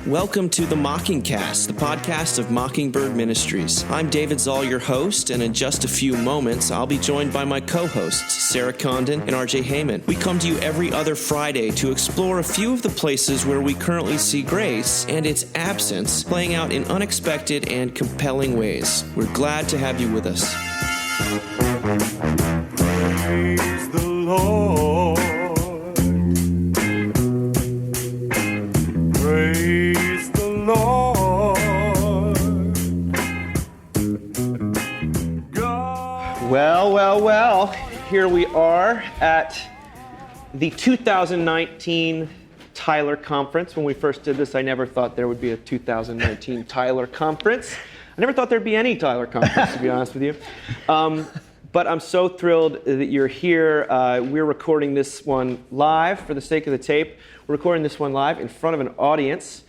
Welcome to the Mockingcast, the podcast of Mockingbird Ministries. I'm David Zoll, your host, and in just a few moments, I'll be joined by my co-hosts, Sarah Condon and RJ Heyman. We come to you every other Friday to explore a few of the places where we currently see grace and its absence playing out in unexpected and compelling ways. We're glad to have you with us. Praise the Lord. Praise the Lord. God. Well, here we are at the 2019 Tyler Conference. When we first did this, I never thought there would be a 2019 Tyler Conference. I never thought there'd be any Tyler Conference, to be honest with you. But I'm so thrilled that you're here. We're recording this one live for the sake of the tape. We're recording this one live in front of an audience.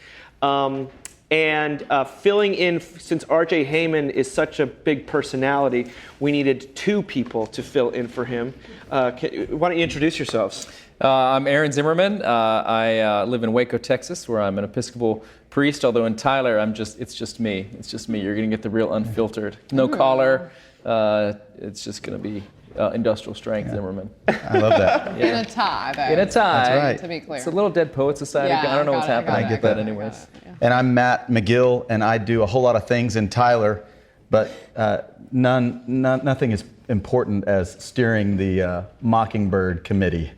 And filling in, since RJ Heyman is such a big personality, we needed two people to fill in for him. Why don't you introduce yourselves? I'm Aaron Zimmerman. I live in Waco, Texas, where I'm an Episcopal priest, although in Tyler, it's just me. It's just me. You're going to get the real unfiltered. No collar. It's just going to be industrial strength Zimmerman. I love that. In a tie, though. In a tie. That's right. To be clear. It's a little Dead Poet Society. Yeah, I don't know what's happening. I get that. Anyways. And I'm Matt Magill, and I do a whole lot of things in Tyler, but nothing as important as steering the Mockingbird committee.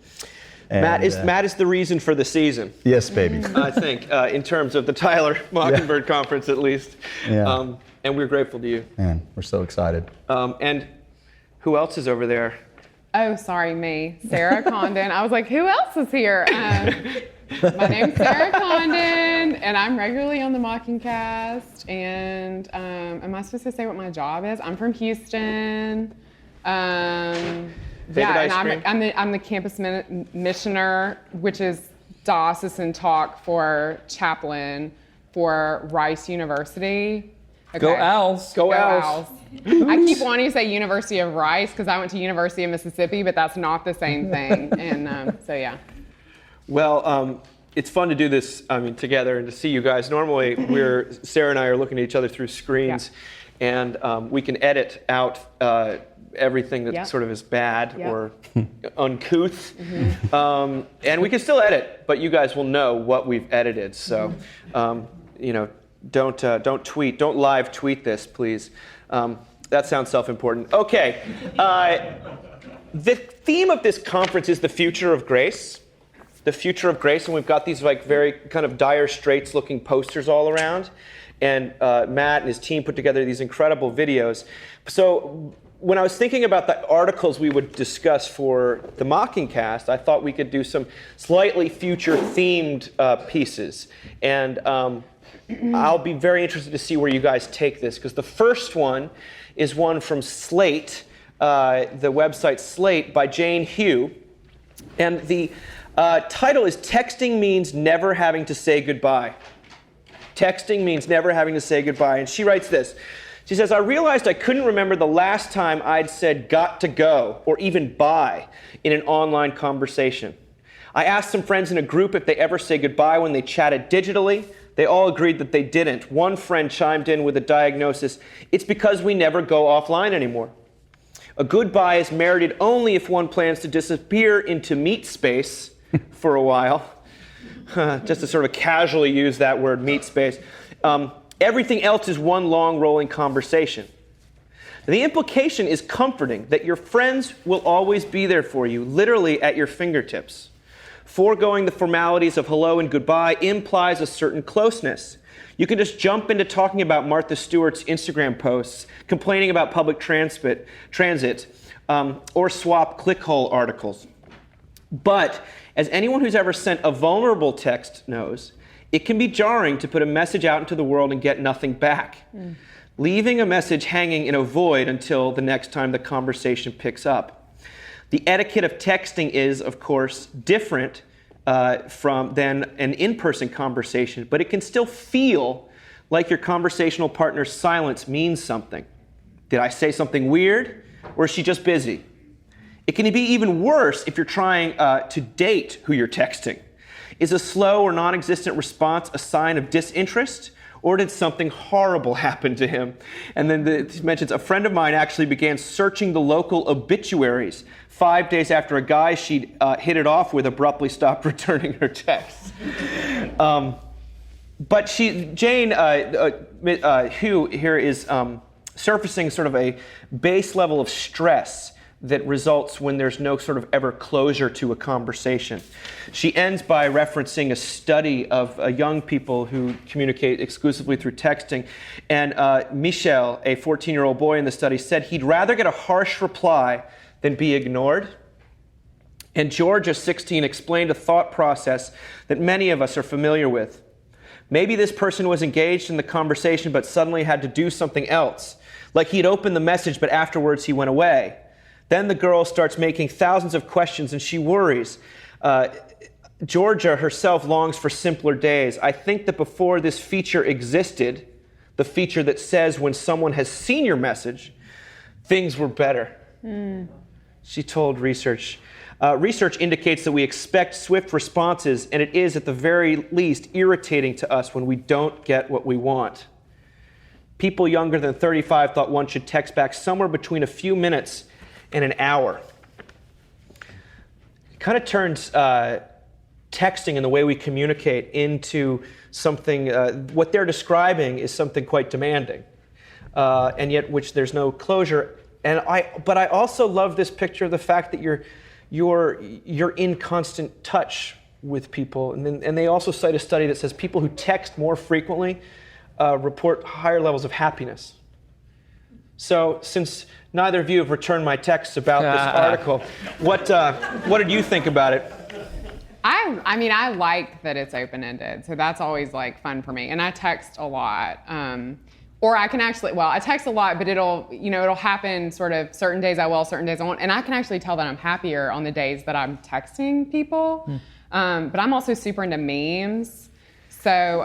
And, Matt is the reason for the season. Yes, baby. I think, in terms of the Tyler Mockingbird Conference, at least. Yeah. And we're grateful to you. Man, we're so excited. And who else is over there? Oh, sorry, me, Sarah Condon. I was like, who else is here? My name's Sarah Condon, and I'm regularly on the Mockingcast. And am I supposed to say what my job is? I'm from Houston. Favorite ice cream? I'm the campus missioner, which is diocesan talk for chaplain for Rice University. Okay. Go Owls. Go Owls. I keep wanting to say University of Rice because I went to University of Mississippi, but that's not the same thing. And so, yeah. Well, it's fun to do this, together and to see you guys. Normally, Sarah and I are looking at each other through screens, and we can edit out everything that sort of is bad or uncouth. Mm-hmm. And we can still edit, but you guys will know what we've edited. So, don't tweet, don't live tweet this, please. That sounds self-important. Okay. The theme of this conference is the future of grace. The future of grace, and we've got these very kind of Dire Straits looking posters all around. And Matt and his team put together these incredible videos. So when I was thinking about the articles we would discuss for the Mockingcast, I thought we could do some slightly future-themed pieces. And I'll be very interested to see where you guys take this, because the first one is one from Slate, the website Slate, by Jane Hugh. And the title is Texting Means Never Having to Say Goodbye. Texting means never having to say goodbye. And she writes this. She says, I realized I couldn't remember the last time I'd said got to go or even bye in an online conversation. I asked some friends in a group if they ever say goodbye when they chatted digitally. They all agreed that they didn't. One friend chimed in with a diagnosis, it's because we never go offline anymore. A goodbye is merited only if one plans to disappear into meat space for a while. Just to sort of casually use that word, meat space. Everything else is one long rolling conversation. The implication is comforting that your friends will always be there for you, literally at your fingertips. Foregoing the formalities of hello and goodbye implies a certain closeness. You can just jump into talking about Martha Stewart's Instagram posts, complaining about public transit, or swap clickhole articles. But as anyone who's ever sent a vulnerable text knows, it can be jarring to put a message out into the world and get nothing back. Leaving a message hanging in a void until the next time the conversation picks up. The etiquette of texting is, of course, different than an in-person conversation, but it can still feel like your conversational partner's silence means something. Did I say something weird, or is she just busy? It can be even worse if you're trying to date who you're texting. Is a slow or non-existent response a sign of disinterest? Or did something horrible happen to him? And then he mentions, a friend of mine actually began searching the local obituaries 5 days after a guy she'd hit it off with abruptly stopped returning her texts. But Jane, who here is surfacing sort of a base level of stress that results when there's no sort of ever closure to a conversation. She ends by referencing a study of young people who communicate exclusively through texting. And Michel, a 14-year-old boy in the study, said he'd rather get a harsh reply than be ignored. And Georgia, 16, explained a thought process that many of us are familiar with. Maybe this person was engaged in the conversation but suddenly had to do something else. Like he'd opened the message, but afterwards he went away. Then the girl starts making thousands of questions and she worries. Georgia herself longs for simpler days. I think that before this feature existed, the feature that says when someone has seen your message, things were better. She told research. Research indicates that we expect swift responses, and it is at the very least irritating to us when we don't get what we want. People younger than 35 thought one should text back somewhere between a few minutes and an hour. It kind of turns texting and the way we communicate into something, what they're describing is something quite demanding, and yet which there's no closure. But I also love this picture of the fact that you're in constant touch with people. And they also cite a study that says people who text more frequently report higher levels of happiness. So since neither of you have returned my texts about this article, what did you think about it? I mean, I like that it's open-ended, so that's always like fun for me. And I text a lot, or I can actually, I text a lot, but it'll happen sort of certain days I will, certain days I won't, and I can actually tell that I'm happier on the days that I'm texting people. But I'm also super into memes. So,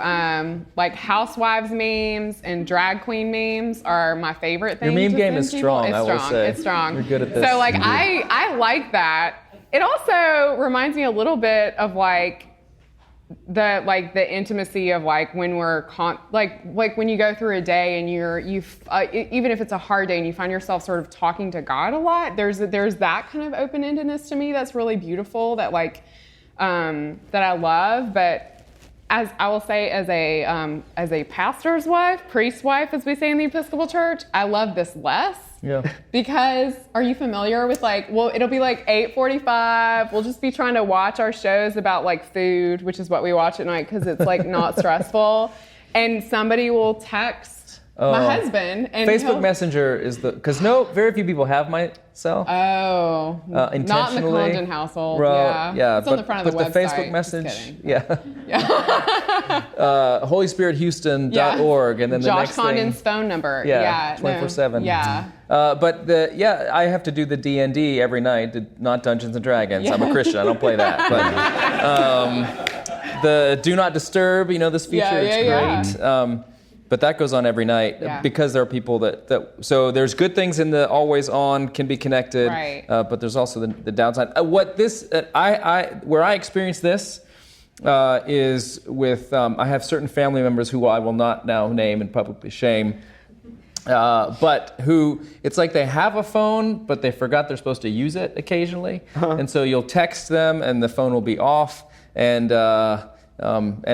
like housewives memes and drag queen memes are my favorite things. Your meme to game send is people. strong, It's I will strong. say. It's strong. You're good at this. So, like, I like that. It also reminds me a little bit of like the intimacy of like when we're like when you go through a day and even if it's a hard day and you find yourself sort of talking to God a lot. There's that kind of open-endedness to me that's really beautiful. That that I love, but. As I will say, as a pastor's wife, priest's wife, as we say in the Episcopal Church, I love this less. Yeah. Because are you familiar with it'll be like 8:45. We'll just be trying to watch our shows about like food, which is what we watch at night because it's like not stressful. And somebody will text my husband. And Facebook Messenger is because very few people have my cell. Oh. Not in the intentionally. Condon household. Yeah. Yeah. It's on the front of the website. But the Facebook message. Just kidding. Yeah. HolySpiritHouston.org, and then the Josh next Condon's thing. phone number. Yeah. No. 24/7. Yeah. But I have to do the D&D every night, not Dungeons and Dragons. I'm a Christian. I don't play that. But the Do Not Disturb, this feature, it's great. But that goes on every night because there are people that so there's good things in the always on, can be connected, right. But there's also the downside. Where I experience this is with I have certain family members who I will not now name and publicly shame, but who it's like they have a phone but they forgot they're supposed to use it occasionally, and so you'll text them and the phone will be off and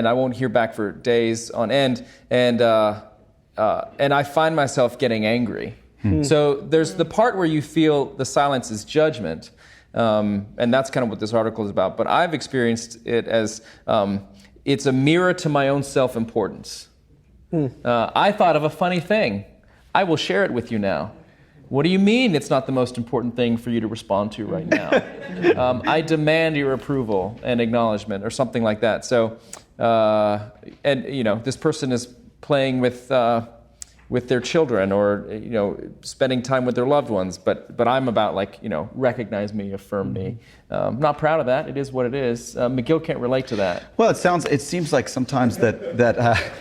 I won't hear back for days on end, and I find myself getting angry. So there's the part where you feel the silence is judgment, and that's kind of what this article is about. But I've experienced it as it's a mirror to my own self-importance. I thought of a funny thing. I will share it with you now. What do you mean it's not the most important thing for you to respond to right now? I demand your approval and acknowledgement or something like that. So, this person is playing with their children or, spending time with their loved ones. But I'm about recognize me, affirm me. I'm not proud of that. It is what it is. Magill can't relate to that. Well, it seems like sometimes that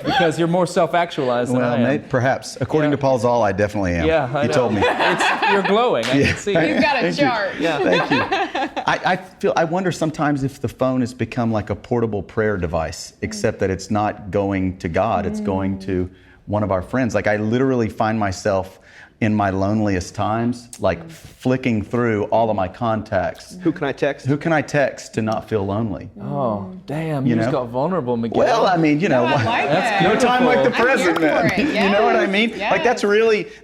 because you're more self-actualized than I am. Perhaps. According to Paul Zoll, I definitely am. Yeah, I he know. told me. You're glowing. I can see. He's got a Thank chart. You. Yeah. Thank you. I wonder sometimes if the phone has become like a portable prayer device, except that it's not going to God, it's going to one of our friends. Like I literally find myself in my loneliest times, like flicking through all of my contacts. Who can I text? Who can I text to not feel lonely? Oh, damn! You You just know? got vulnerable, Miguel. Well, I mean, I like it. no time like the I'm here present, for man. it, You know what I mean? yes. Like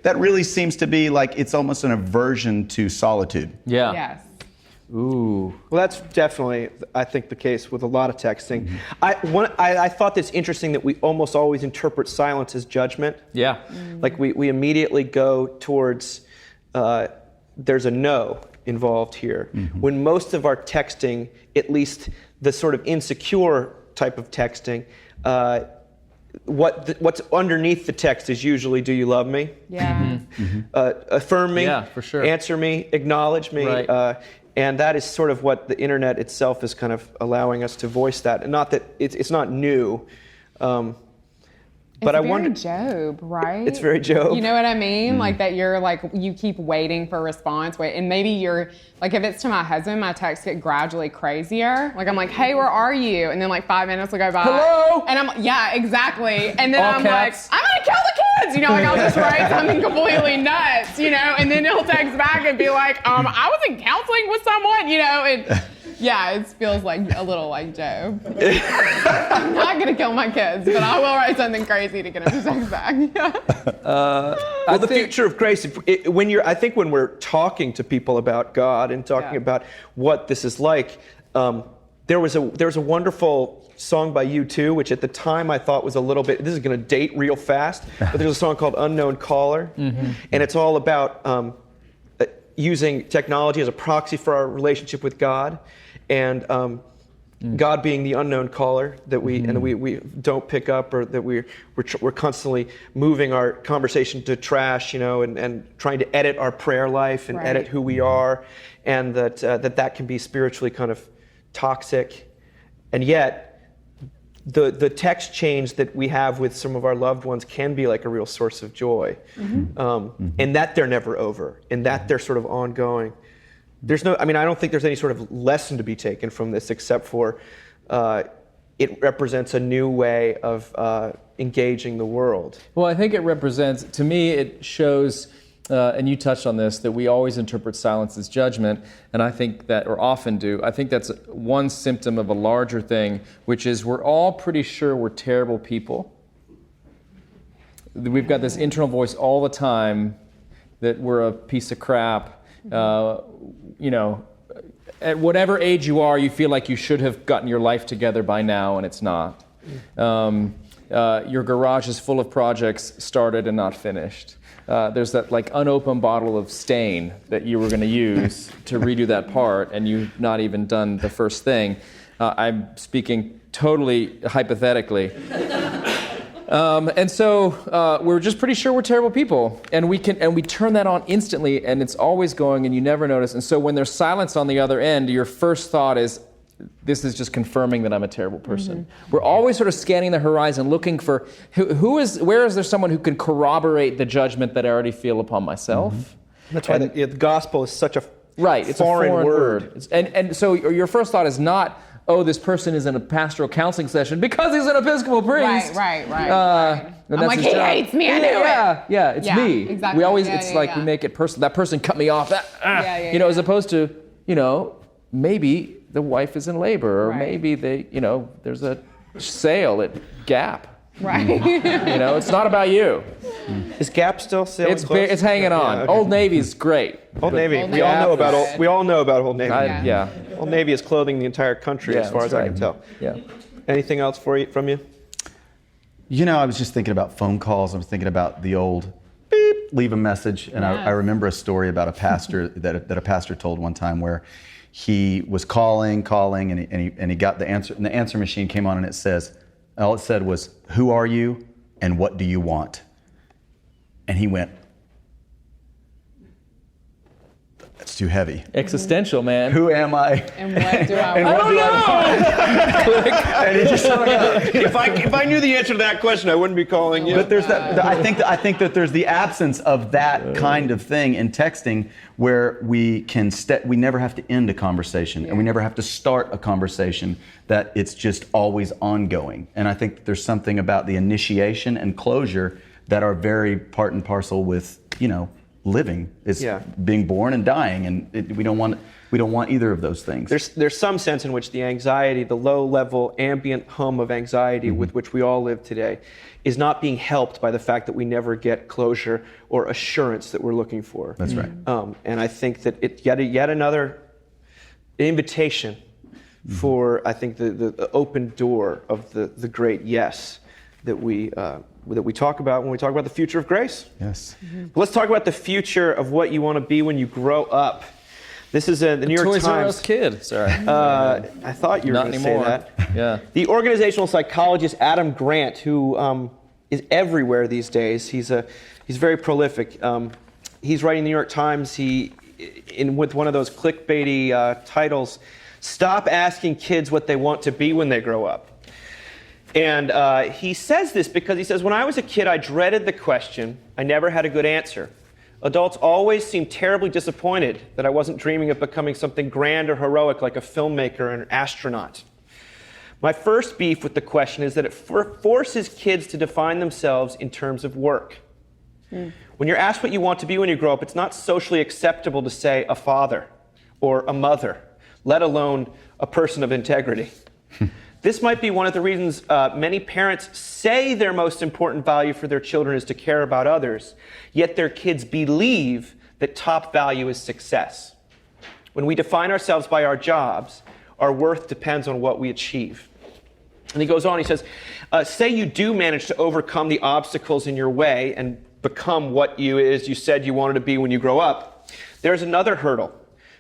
that really seems to be like it's almost an aversion to solitude. yeah. Yes. Ooh. Well, that's definitely, I think, the case with a lot of texting. I thought this interesting that we almost always interpret silence as judgment. Yeah. Like we immediately go towards, there's a no involved here. When most of our texting, at least the sort of insecure type of texting, what's underneath the text is usually, do you love me? Yeah. Affirm me, Yeah, for sure. answer me, acknowledge me. Right. And that is sort of what the internet itself is kind of allowing us to voice that. And not that it's not new. But It's I very wonder. Job, right? It's very Job. You know what I mean? Like that you're like, you keep waiting for a response. And maybe you're, like if it's to my husband, my texts get gradually crazier. Like I'm like, hey, where are you? And then like 5 minutes will go by. Hello? And I'm, yeah, exactly. And then All I'm caps. like, I'm gonna kill the kids. You know, like I'll just write something completely nuts, you know? And then he'll text back and be like, I was in counseling with someone, you know? And yeah, it feels like a little like Job. I'm not gonna kill my kids, but I will write something crazy to get him to text back. Well, the future of grace. I think when we're talking to people about God and talking about what this is like, there was a wonderful song by U2, which at the time I thought was a little bit. This is going to date real fast, but there's a song called "Unknown Caller," and it's all about using technology as a proxy for our relationship with God, and God being the unknown caller that we don't pick up, or that we're constantly moving our conversation to trash, you know, and trying to edit our prayer life and edit who we are, and that can be spiritually kind of toxic, and yet the text change that we have with some of our loved ones can be like a real source of joy, and that they're never over, and that they're sort of ongoing. I don't think there's any sort of lesson to be taken from this, except for it represents a new way of engaging the world. Well, I think it represents, to me, it shows, and you touched on this, that we always interpret silence as judgment, and I think that, or often do, I think that's one symptom of a larger thing, which is we're all pretty sure we're terrible people. We've got this internal voice all the time that we're a piece of crap. You know, at whatever age you are, you feel like you should have gotten your life together by now, and it's not. Your garage is full of projects started and not finished. There's that like unopened bottle of stain that you were going to use to redo that part, and you've not even done the first thing. I'm speaking totally hypothetically. And so we're just pretty sure we're terrible people, and we turn that on instantly, and it's always going, and you never notice. And so when there's silence on the other end, your first thought is, this is just confirming that I'm a terrible person. We're always sort of scanning the horizon, looking for where is there someone who can corroborate the judgment that I already feel upon myself. That's why the gospel is such a it's foreign a foreign word. word. And so your first thought is not, oh, this person is in a pastoral counseling session because he's an Episcopal priest. Right. And I'm like, he hates me, I knew it. Yeah, it's me. Exactly. We always, Yeah, it's yeah, like yeah. we make it personal. That person cut me off. As opposed to, maybe the wife is in labor, or maybe there's a sale at Gap. Right. It's not about you. Is Gap still selling It's clothes? hanging on. Yeah, okay. Old Navy's great. Old Navy. Old We all Navy know is about good. we all know about Old Navy. Yeah. Old Navy is clothing the entire country, as far that's as I right. can tell. Yeah. Anything else from you? I was just thinking about phone calls. I was thinking about the old beep, leave a message. And I remember a story about a pastor that a pastor told one time where he was calling, and he got the answer, and the answer machine came on, and all it said was, "Who are you, and what do you want?" And he went, That's too heavy. Existential, man. Who am I? And what do I And want? what do I want? And he just hung up. If I knew the answer to that question, I wouldn't be calling you. But there's that. I think that there's the absence of that kind of thing in texting, where we never have to end a conversation, and we never have to start a conversation. That it's just always ongoing. And I think that there's something about the initiation and closure that are very part and parcel with living. It's being born and dying, and we don't want either of those things. There's some sense in which the anxiety, the low-level ambient hum of anxiety with which we all live today, is not being helped by the fact that we never get closure or assurance that we're looking for. That's right. And I think that it yet another invitation for, I think, the open door of the great yes that we talk about when we talk about the future of grace. Yes. Let's talk about the future of what you want to be when you grow up. This is the New York Toys R Times. Us kid. Sorry. I thought you were Not going to say anymore. that. Yeah. The organizational psychologist Adam Grant, who is everywhere these days, he's very prolific. He's writing the New York Times. With one of those clickbaity titles, "Stop asking kids what they want to be when they grow up." And he says this because he says, "When I was a kid, I dreaded the question. I never had a good answer. Adults always seemed terribly disappointed that I wasn't dreaming of becoming something grand or heroic like a filmmaker or an astronaut. My first beef with the question is that it forces kids to define themselves in terms of work. When you're asked what you want to be when you grow up, it's not socially acceptable to say a father or a mother, let alone a person of integrity. This might be one of the reasons many parents say their most important value for their children is to care about others, yet their kids believe that top value is success. When we define ourselves by our jobs, our worth depends on what we achieve." And he goes on, he says, say you do manage to overcome the obstacles in your way and become what you said you wanted to be when you grow up, there's another hurdle.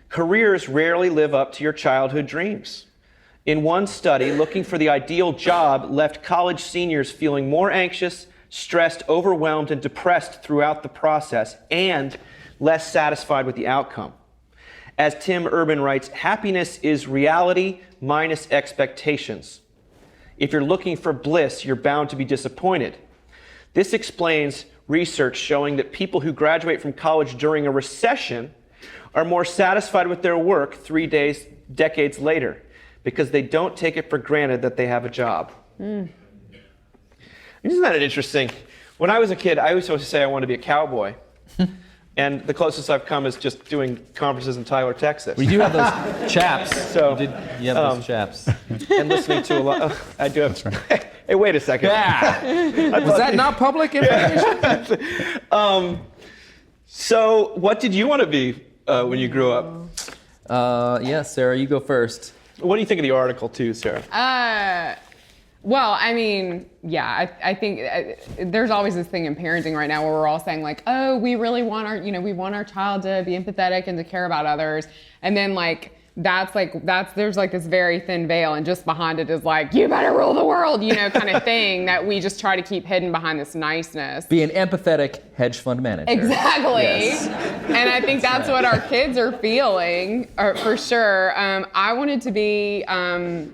Careers rarely live up to your childhood dreams. In one study, looking for the ideal job left college seniors feeling more anxious, stressed, overwhelmed, and depressed throughout the process, and less satisfied with the outcome. As Tim Urban writes, happiness is reality minus expectations. If you're looking for bliss, you're bound to be disappointed. This explains research showing that people who graduate from college during a recession are more satisfied with their work 3 decades later, because they don't take it for granted that they have a job. Isn't that interesting? When I was a kid, I was supposed to say I wanted to be a cowboy. And the closest I've come is just doing conferences in Tyler, Texas. We do have those chaps. So, you have those chaps. And listening to a lot. I do have. Hey, wait a second. Yeah. Was that not public information? So, what did you want to be when you grew up? Yeah, Sarah, you go first. What do you think of the article, too, Sarah? Well, I mean, yeah, I think there's always this thing in parenting right now where we're all saying like, oh, we really want we want our child to be empathetic and to care about others. And then there's like this very thin veil, and just behind it is like, you better rule the world, kind of thing that we just try to keep hidden behind this niceness. Be an empathetic hedge fund manager. Exactly. Yes. And I think that's what our kids are feeling, for sure. I wanted to be, I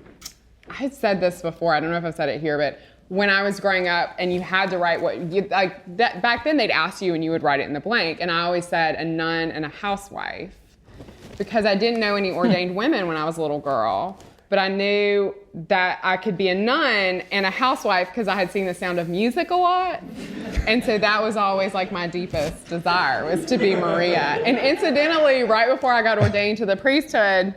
had said this before, I don't know if I've said it here, but when I was growing up and you had to write back then they'd ask you and you would write it in the blank. And I always said a nun and a housewife, because I didn't know any ordained women when I was a little girl. But I knew that I could be a nun and a housewife because I had seen The Sound of Music a lot. And so that was always like my deepest desire, was to be Maria. And incidentally, right before I got ordained to the priesthood,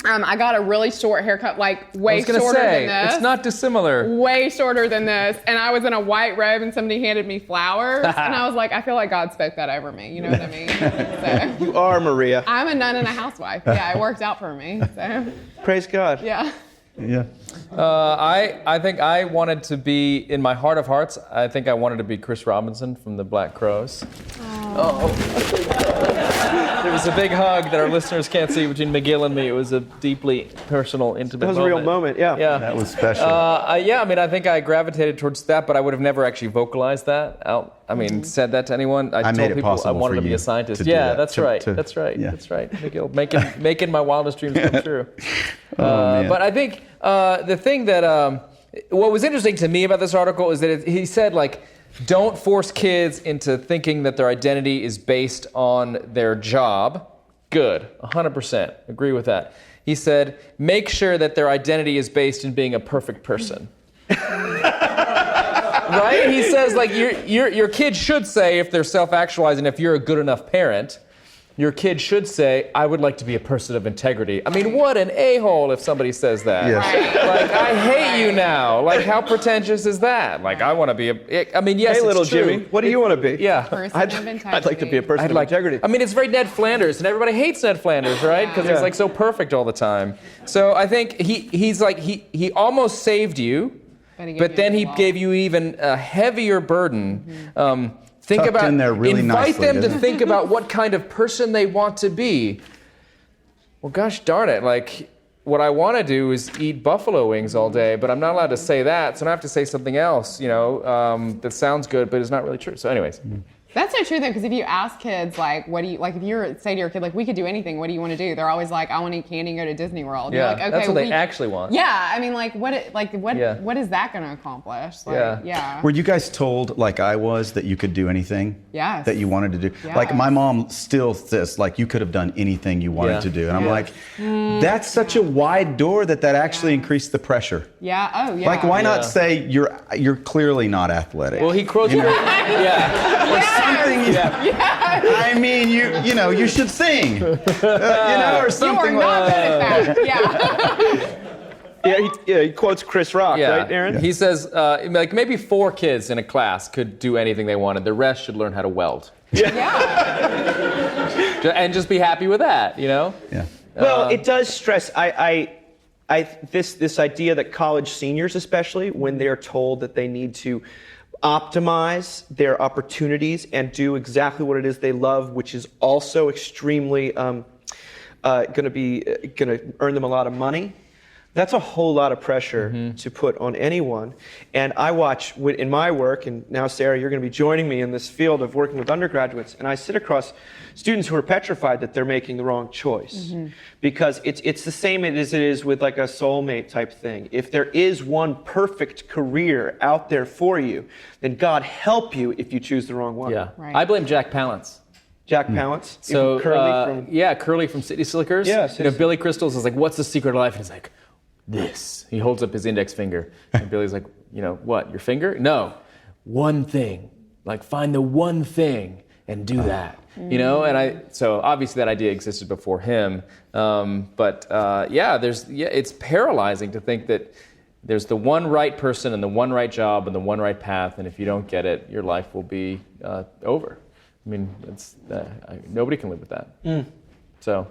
I got a really short haircut, like way shorter than this. It's not dissimilar. Way shorter than this. And I was in a white robe and somebody handed me flowers. And I was like, I feel like God spoke that over me. You know what I mean? So, You are Maria. I'm a nun and a housewife. Yeah, it worked out for me. So, Praise God. yeah. Yeah. I think I wanted to be, in my heart of hearts, I think I wanted to be Chris Robinson from the Black Crowes. There was a big hug that our listeners can't see between Magill and me. It was a deeply personal, intimate That was a real moment, yeah. Yeah. That was special. Yeah, I mean, I think I gravitated towards that, but I would have never actually vocalized that out. I mean, said that to anyone. I told made it people I possible wanted for to be you a scientist. to do Yeah, that, that's to- right. to- That's right. yeah. That's right. Magill, making my wildest dreams come true. Man. But I think the thing that what was interesting to me about this article is that he said, like, don't force kids into thinking that their identity is based on their job. Good, 100%. Agree with that. He said, make sure that their identity is based in being a perfect person. Right? He says, like, your kid should say, if they're self-actualizing, if you're a good enough parent, your kid should say, I would like to be a person of integrity. I mean, what an a-hole if somebody says that. Yes. Like, I hate you now. Like, how pretentious is that? Like, I want to be I mean, yes, Hey, it's little true. Jimmy, what do you want to be? Yeah. Person I'd of integrity. like to be a person I'd of like, integrity. I mean, it's very Ned Flanders, and everybody hates Ned Flanders, right? Because he's Yeah. like so perfect all the time. So I think he's like, he almost saved you, but then he gave you even a heavier burden. Think Tucked about in there really invite nicely, them to isn't it? think about what kind of person they want to be. Well, gosh darn it! Like, what I want to do is eat buffalo wings all day, but I'm not allowed to say that, so I have to say something else. That sounds good, but it's not really true. So, anyways. That's so true though, because if you ask kids like, what do you like? If you say to your kid like, we could do anything. What do you want to do? They're always like, I want to eat candy and go to Disney World. Yeah, You're like, okay, that's what they actually want. Yeah, I mean, like, what Yeah. what is that going to accomplish? Like, Yeah. yeah. Were you guys told, like I was, that you could do anything? Yes. That you wanted to do? Yes. Like, my mom still says, like, you could have done anything you wanted Yeah. to do. And I'm Yeah. like, that's such a wide door that actually increased the pressure. Yeah. Oh, yeah. Like, why Yeah. not say you're clearly not athletic? Well, he quotes. Yeah. or something. I mean, you should sing. Or You something are not good at that. Yeah. He quotes Chris Rock, Yeah. right, Aaron? He says, like, maybe 4 kids in a class could do anything they wanted. The rest should learn how to weld. Yeah. And just be happy with that, Yeah. Well, it does stress. This idea that college seniors, especially when they're told that they need to optimize their opportunities and do exactly what it is they love, which is also extremely going to earn them a lot of money. That's a whole lot of pressure to put on anyone. And I watch in my work, and now Sarah, you're going to be joining me in this field of working with undergraduates, and I sit across students who are petrified that they're making the wrong choice. Because it's the same as it is with like a soulmate type thing. If there is one perfect career out there for you, then God help you if you choose the wrong one. Yeah. Right. I blame Jack Palance. Jack Palance, So Curly from... Curly from City Slickers. Yeah, Billy Crystals is like, what's the secret of life? And he's like, this. He holds up his index finger, and Billy's like, what? Your finger? No, one thing. Like, find the one thing and do that. So obviously that idea existed before him. It's paralyzing to think that there's the one right person and the one right job and the one right path, and if you don't get it, your life will be over. I mean, nobody can live with that. So.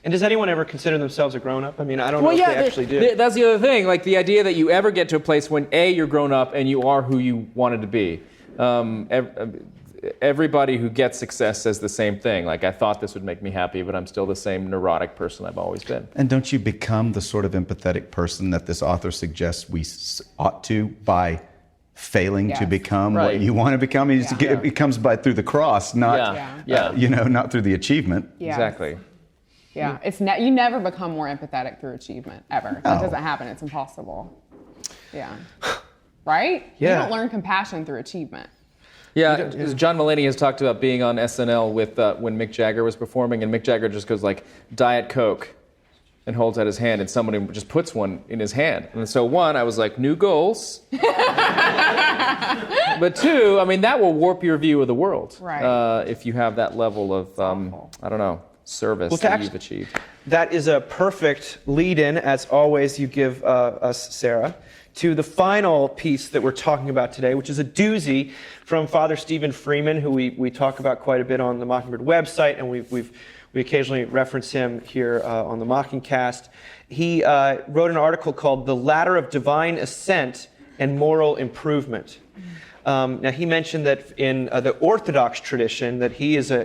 And does anyone ever consider themselves a grown-up? I mean, I don't know if they actually do. That's the other thing. Like, the idea that you ever get to a place when, A, you're grown up and you are who you wanted to be. Everybody who gets success says the same thing. Like, I thought this would make me happy, but I'm still the same neurotic person I've always been. And don't you become the sort of empathetic person that this author suggests we ought to by failing to become what Right. you want to become? It comes through the cross, not not through the achievement. Yeah. Exactly. Yeah. You never become more empathetic through achievement, ever. That doesn't happen. It's impossible. Yeah. Right? Yeah. You don't learn compassion through achievement. Yeah, John Mulaney has talked about being on SNL with when Mick Jagger was performing, and Mick Jagger just goes like, Diet Coke, and holds out his hand, and somebody just puts one in his hand. And so I was like, new goals. But 2, I mean, that will warp your view of the world. Right. If you have that level of, service that you've achieved. That is a perfect lead-in, as always you give us, Sarah, to the final piece that we're talking about today, which is a doozy from Father Stephen Freeman, who we talk about quite a bit on the Mockingbird website, and we occasionally reference him here on the Mockingcast. He wrote an article called "The Ladder of Divine Ascent and Moral Improvement." Now, he mentioned that in the Orthodox tradition that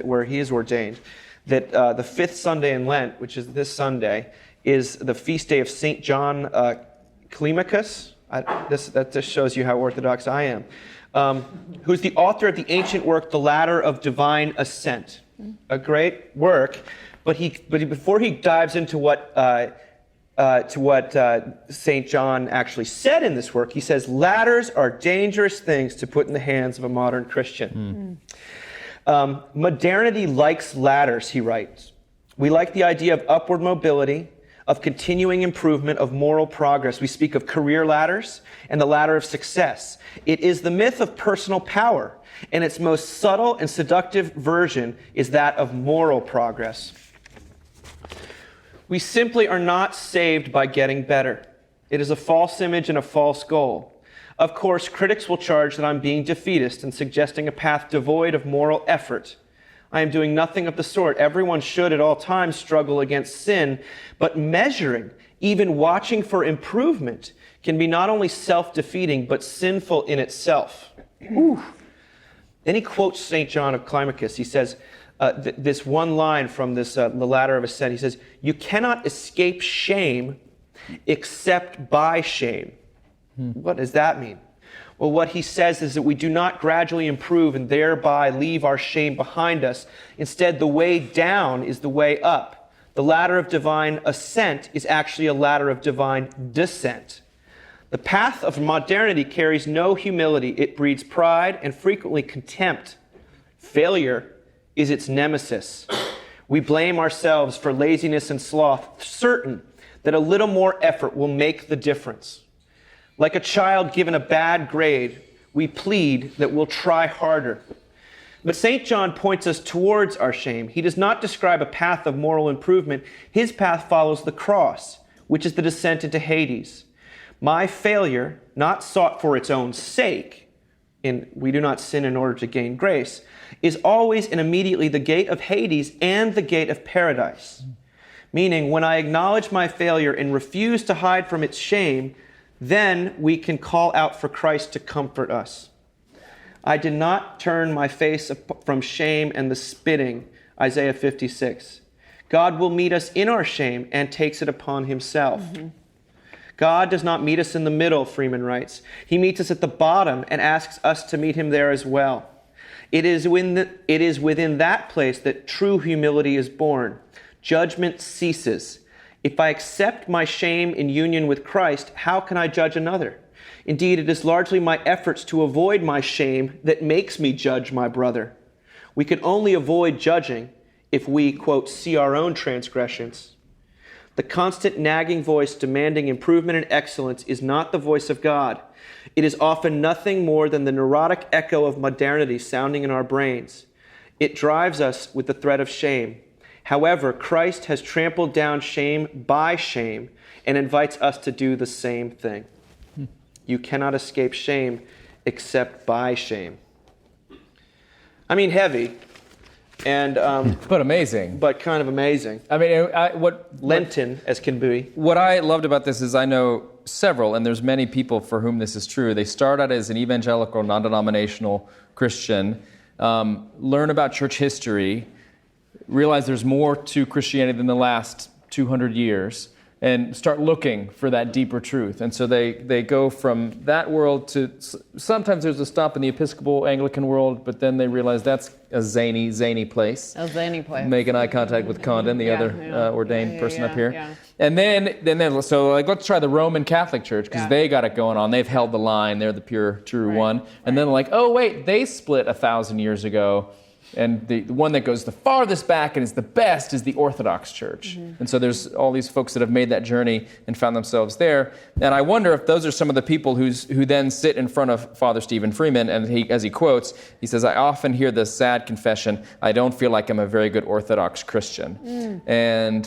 where he is ordained, that the fifth Sunday in Lent, which is this Sunday, is the feast day of St. John Climacus. That just shows you how Orthodox I am. Who's the author of the ancient work, The Ladder of Divine Ascent. A great work, but before he dives into what St. John actually said in this work, he says, ladders are dangerous things to put in the hands of a modern Christian. Modernity likes ladders, he writes. We like the idea of upward mobility, of continuing improvement, of moral progress. We speak of career ladders and the ladder of success. It is the myth of personal power, and its most subtle and seductive version is that of moral progress. We simply are not saved by getting better. It is a false image and a false goal. Of course, critics will charge that I'm being defeatist and suggesting a path devoid of moral effort. I am doing nothing of the sort. Everyone should at all times struggle against sin, but measuring, even watching for improvement, can be not only self-defeating, but sinful in itself. Ooh. Then he quotes St. John of Climacus. He says, this one line from this The Ladder of Ascent, he says, you cannot escape shame except by shame. What does that mean? Well, what he says is that we do not gradually improve and thereby leave our shame behind us. Instead, the way down is the way up. The ladder of divine ascent is actually a ladder of divine descent. The path of modernity carries no humility. It breeds pride and frequently contempt. Failure is its nemesis. We blame ourselves for laziness and sloth, certain that a little more effort will make the difference. Like a child given a bad grade, we plead that we'll try harder. But St. John points us towards our shame. He does not describe a path of moral improvement. His path follows the cross, which is the descent into Hades. My failure, not sought for its own sake, we do not sin in order to gain grace, is always and immediately the gate of Hades and the gate of paradise. Meaning, when I acknowledge my failure and refuse to hide from its shame, then we can call out for Christ to comfort us. I did not turn my face from shame and the spitting, Isaiah 56. God will meet us in our shame and takes it upon himself. God does not meet us in the middle, Freeman writes. He meets us at the bottom and asks us to meet him there as well. It is within that place that true humility is born. Judgment ceases. If I accept my shame in union with Christ, how can I judge another? Indeed, it is largely my efforts to avoid my shame that makes me judge my brother. We can only avoid judging if we, quote, see our own transgressions. The constant nagging voice demanding improvement and excellence is not the voice of God. It is often nothing more than the neurotic echo of modernity sounding in our brains. It drives us with the threat of shame. However, Christ has trampled down shame by shame and invites us to do the same thing. You cannot escape shame except by shame. I mean, heavy, and but amazing. but kind of amazing. I mean, Lenten as can be. What I loved about this is I know several, and there's many people for whom this is true. They start out as an evangelical, non-denominational Christian, learn about church history, realize there's more to Christianity than the last 200 years, and start looking for that deeper truth. And so they go from that world to, sometimes there's a stop in the Episcopal Anglican world, but then they realize that's a zany place. A zany place. Making eye contact with Condon, the other ordained person up here. Yeah. And then so like, let's try the Roman Catholic Church, because they got it going on. They've held the line. They're the pure, true one. And then like, oh, wait, they split 1,000 years ago. And the one that goes the farthest back and is the best is the Orthodox Church. And so there's all these folks that have made that journey and found themselves there. And I wonder if those are some of the people who then sit in front of Father Stephen Freeman, and as he quotes, he says, I often hear the sad confession, I don't feel like I'm a very good Orthodox Christian. And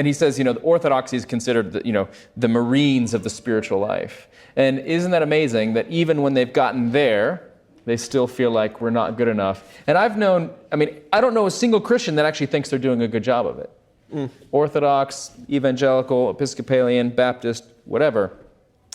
he says, the Orthodoxy is considered the Marines of the spiritual life. And isn't that amazing that even when they've gotten there, they still feel like we're not good enough. And I don't know a single Christian that actually thinks they're doing a good job of it. Orthodox, evangelical, Episcopalian, Baptist, whatever.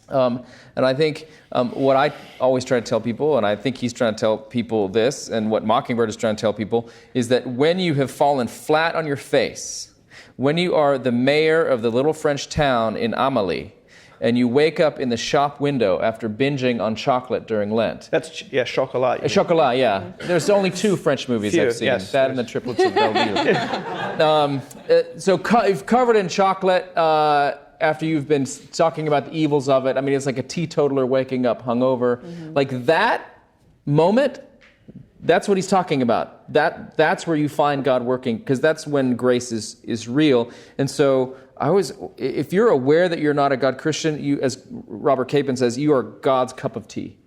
And I think what I always try to tell people, and I think he's trying to tell people this, and what Mockingbird is trying to tell people, is that when you have fallen flat on your face, when you are the mayor of the little French town in Amelie, and you wake up in the shop window after binging on chocolate during Lent. That's, chocolat. Chocolat, yeah. There's only 2 French movies I've seen. Yes, that and the Triplets of Bellevue. So covered in chocolate after you've been talking about the evils of it. I mean, it's like a teetotaler waking up hungover. Like that moment, that's what he's talking about. That's where you find God working, because that's when grace is real. And so if you're aware that you're not a God Christian, you, as Robert Capon says, you are God's cup of tea.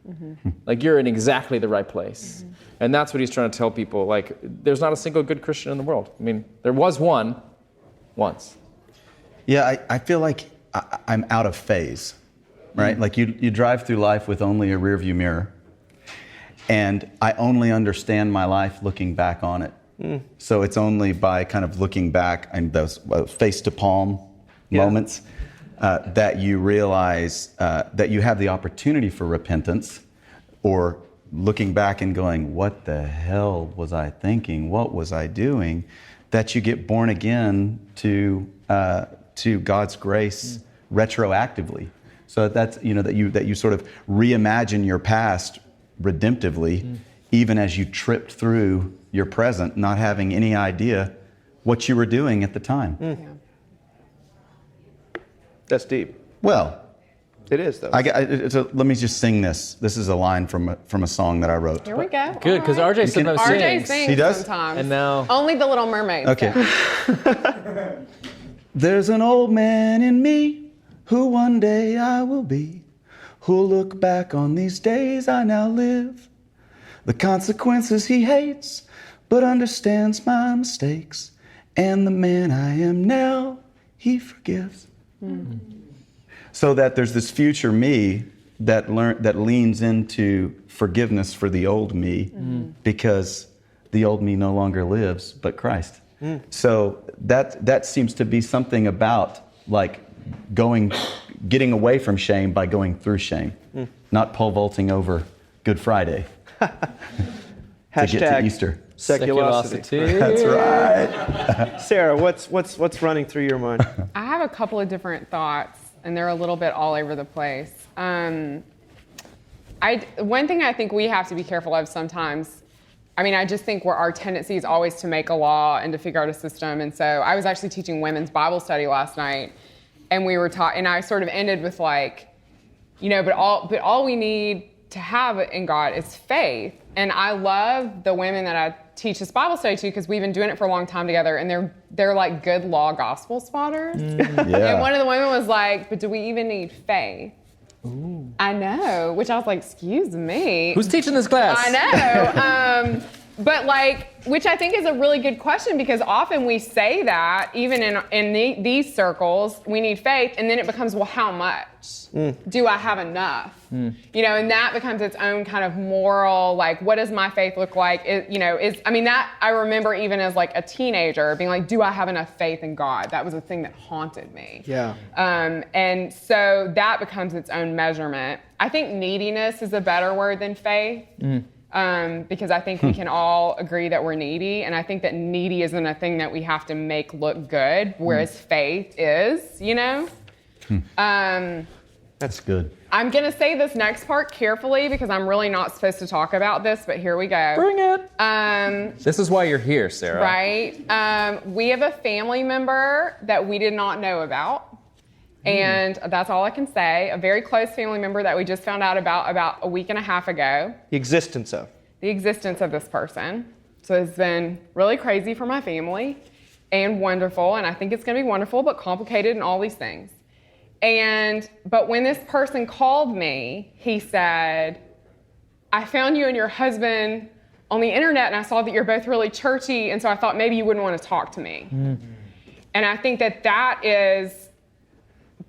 Like you're in exactly the right place. And that's what he's trying to tell people. Like, there's not a single good Christian in the world. I mean, there was one once. Yeah, I feel like I'm out of phase, right? Like you drive through life with only a rearview mirror, and I only understand my life looking back on it. So it's only by kind of looking back and those face to palm moments that you realize that you have the opportunity for repentance, or looking back and going, what the hell was I thinking? What was I doing? That you get born again to God's grace retroactively. So that's, that you sort of reimagine your past redemptively, even as you tripped through your present, not having any idea what you were doing at the time. That's deep. Well, it is, though. Let me just sing this. This is a line from a song that I wrote. Here we go. Good, because RJ sometimes RJ sings. sings He does? sometimes. And now... Only the Little Mermaid. Okay. There's an old man in me who one day I will be, who'll look back on these days I now live. The consequences he hates, but understands my mistakes. And the man I am now, he forgives. So that there's this future me that leans into forgiveness for the old me, because the old me no longer lives, but Christ. So that seems to be something about like getting away from shame by going through shame, not pole vaulting over Good Friday. To get to Easter. Seculosity. That's right. Sarah, what's running through your mind? I have a couple of different thoughts, and they're a little bit all over the place. One thing I think we have to be careful of sometimes, I just think our tendency is always to make a law and to figure out a system. And so I was actually teaching women's Bible study last night, and we were and I sort of ended with but all we need to have in God is faith. And I love the women that I teach this Bible study to, because we've been doing it for a long time together, and they're like good law gospel spotters. Yeah. And one of the women was like, but do we even need faith? Ooh. I know, which I was like, excuse me. Who's teaching this class? I know. But which I think is a really good question, because often we say that, even in these circles, we need faith, and then it becomes, well, how much? Do I have enough? And that becomes its own kind of moral, what does my faith look like? That I remember even as a teenager being like, do I have enough faith in God? That was a thing that haunted me. Yeah. And so that becomes its own measurement. I think neediness is a better word than faith. Because I think we can all agree that we're needy, and I think that needy isn't a thing that we have to make look good, whereas faith is, That's good. I'm going to say this next part carefully, because I'm really not supposed to talk about this, but here we go. Bring it. This is why you're here, Sarah. Right. We have a family member that we did not know about. And that's all I can say. A very close family member that we just found out about a week and a half ago. The existence of this person. So it's been really crazy for my family and wonderful. And I think it's going to be wonderful, but complicated and all these things. But when this person called me, he said, I found you and your husband on the internet, and I saw that you're both really churchy. And so I thought maybe you wouldn't want to talk to me. And I think that is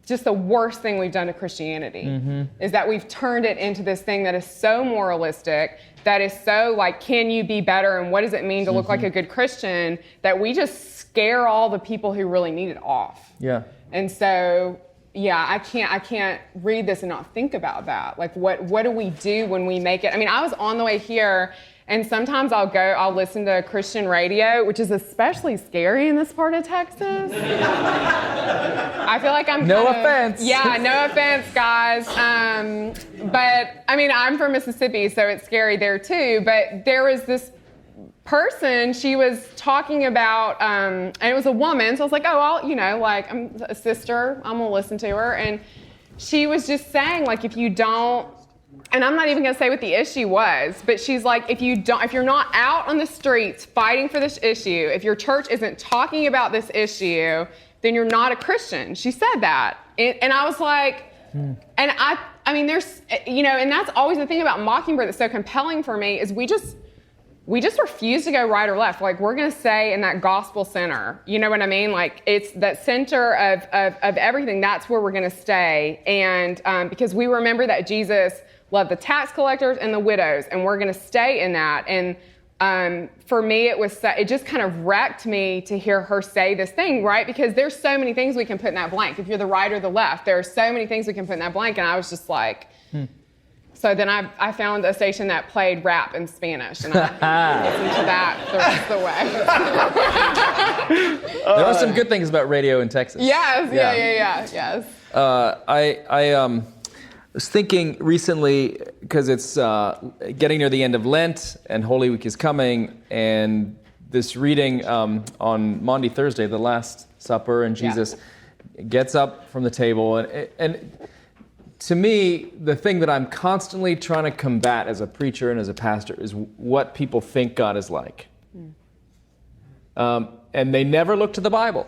just the worst thing we've done to Christianity, is that we've turned it into this thing that is so moralistic, that is so can you be better, and what does it mean to look like a good Christian, that we just scare all the people who really need it off. Yeah. And so yeah, I can't read this and not think about that. Like, what do we do when we make it? I mean, I was on the way here, and sometimes I'll listen to Christian radio, which is especially scary in this part of Texas. I feel like I'm No offense. Yeah, no offense, guys. But I mean, I'm from Mississippi, so it's scary there too. But there was this person, she was talking about, and it was a woman, so I was like, oh, I'm a sister, I'm gonna listen to her. And she was just saying, like, if you don't, and I'm not even gonna say what the issue was, but she's like, if you're not out on the streets fighting for this issue, if your church isn't talking about this issue, then you're not a Christian. She said that. And I was like, and I mean, there's, and that's always the thing about Mockingbird that's so compelling for me is we just refuse to go right or left. Like, we're going to stay in that gospel center. You know what I mean? Like, it's that center of everything. That's where we're going to stay. And because we remember that Jesus loved the tax collectors and the widows, and we're going to stay in that. And for me, it just kind of wrecked me to hear her say this thing, right? Because there's so many things we can put in that blank. If you're the right or the left, there are so many things we can put in that blank. And I was just like... So then I found a station that played rap in Spanish, and I listened to that the rest of the way. There are some good things about radio in Texas. Yes, yes. I was thinking recently, because it's getting near the end of Lent, and Holy Week is coming, and this reading on Maundy Thursday, the Last Supper, and Jesus gets up from the table, and to me, the thing that I'm constantly trying to combat as a preacher and as a pastor is what people think God is like. And they never look to the Bible.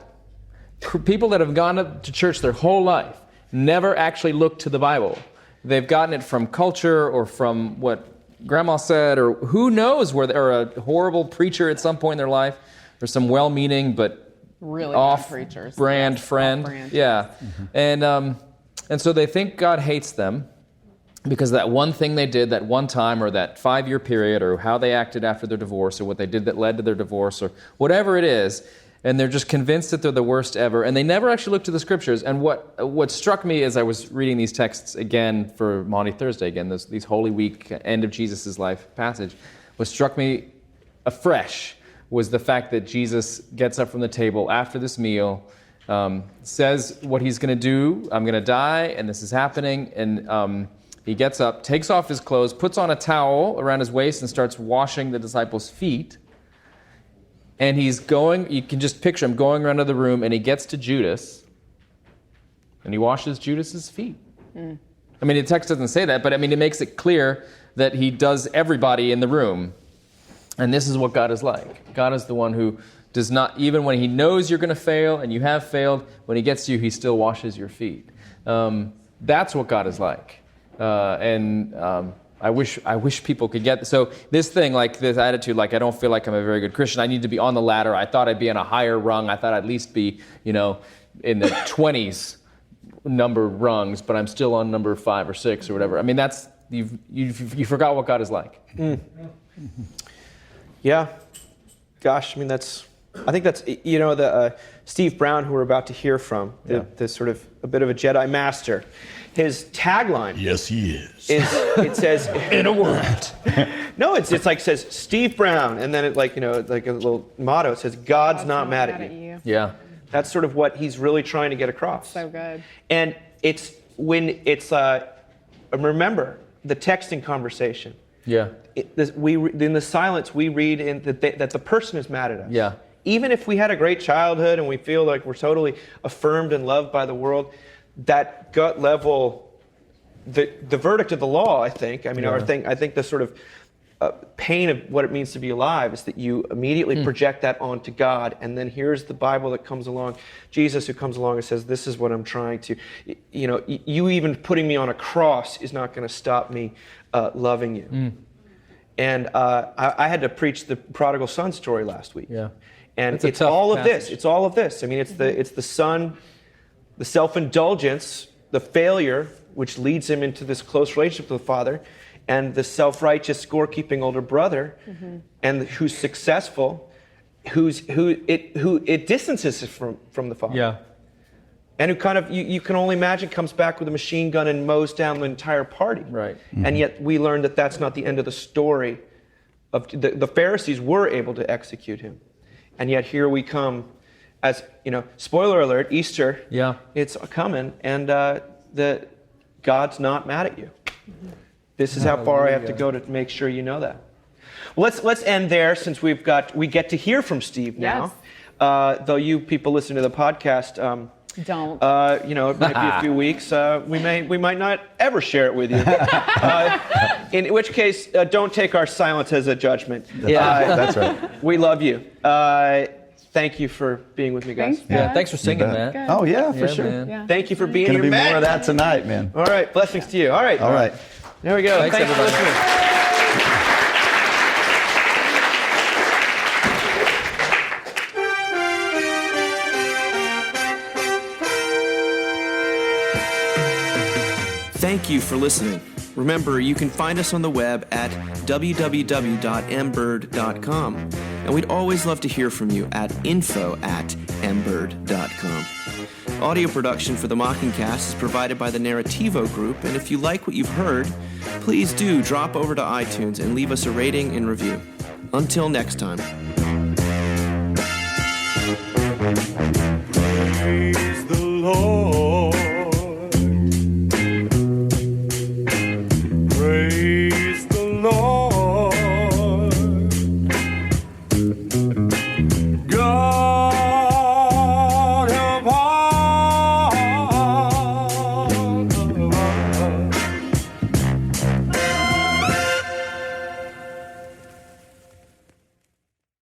People that have gone to church their whole life never actually look to the Bible. They've gotten it from culture or from what grandma said, or who knows, or a horrible preacher at some point in their life, or some well-meaning but really off-brand friend. Off-brand. Yeah. Mm-hmm. And so they think God hates them because that one thing they did that one time, or that 5-year period, or how they acted after their divorce, or what they did that led to their divorce, or whatever it is, and they're just convinced that they're the worst ever, and they never actually look to the Scriptures. And what struck me as I was reading these texts again for Maundy Thursday, again, these Holy Week, end of Jesus' life passage, what struck me afresh was the fact that Jesus gets up from the table after this meal, says what he's going to do. I'm going to die, and this is happening. And he gets up, takes off his clothes, puts on a towel around his waist, and starts washing the disciples' feet. And he's going, you can just picture him going around to the room, and he gets to Judas, and he washes Judas's feet. I mean, the text doesn't say that, but I mean, it makes it clear that he does everybody in the room. And this is what God is like. God is the one who does not, even when he knows you're going to fail and you have failed, when he gets to you, he still washes your feet. That's what God is like. I wish people could get this. So this thing, like this attitude, like I don't feel like I'm a very good Christian. I need to be on the ladder. I thought I'd be on a higher rung. I thought I'd at least be, in the 20s number rungs, but I'm still on number 5 or 6 or whatever. I mean, that's you forgot what God is like. Yeah. Gosh, I mean, I think that's, the Steve Brown, who we're about to hear from, the sort of a bit of a Jedi master. His tagline, Yes, he is. It says, In a word. no, it's like says Steve Brown, and then it like a little motto. It says, God's not mad at you. Yeah. That's sort of what he's really trying to get across. So good. And it's when it's remember the texting conversation. Yeah. In the silence, we read that the person is mad at us. Yeah. Even if we had a great childhood and we feel like we're totally affirmed and loved by the world, that gut level, the verdict of the law, I think. I mean, I think the sort of pain of what it means to be alive is that you immediately project that onto God, and then here's the Bible that comes along, Jesus who comes along and says, this is what I'm trying to, you even putting me on a cross is not going to stop me loving you. And I had to preach the prodigal son story last week. Yeah. And That's a it's tough all of passage. this. It's all of this. I mean, it's the son, the self-indulgence, the failure, which leads him into this close relationship with the father, and the self-righteous scorekeeping older brother, and who's successful, who it distances from the father. Yeah. and who kind of, you can only imagine, comes back with a machine gun and mows down the entire party. Right. And yet we learn that that's not the end of the story. The Pharisees were able to execute him. And yet here we come, as, spoiler alert, Easter, it's coming, and God's not mad at you. This is how far I have to go to make sure you know that. Well, let's end there, since we get to hear from Steve now. Yes. Though you people listen to the podcast, Don't. it might be a few weeks. We might not ever share it with you. In which case, don't take our silence as a judgment. That's right. We love you. Thank you for being with me, guys. Thanks, Yeah, guys. thanks for singing, bet. man. Oh yeah, for Yeah, sure. man. Yeah. Thank you for being Gonna here, be man. more of that tonight, man. All right, blessings to you. All right. All right. There we go. Thanks, Thanks for everybody. listening. Thank you for listening. Remember, you can find us on the web at www.mbird.com. And we'd always love to hear from you at info@mbird.com. Audio production for the Mockingcast is provided by the Narrativo Group, and if you like what you've heard, please do drop over to iTunes and leave us a rating and review. Until next time. Praise the Lord. Praise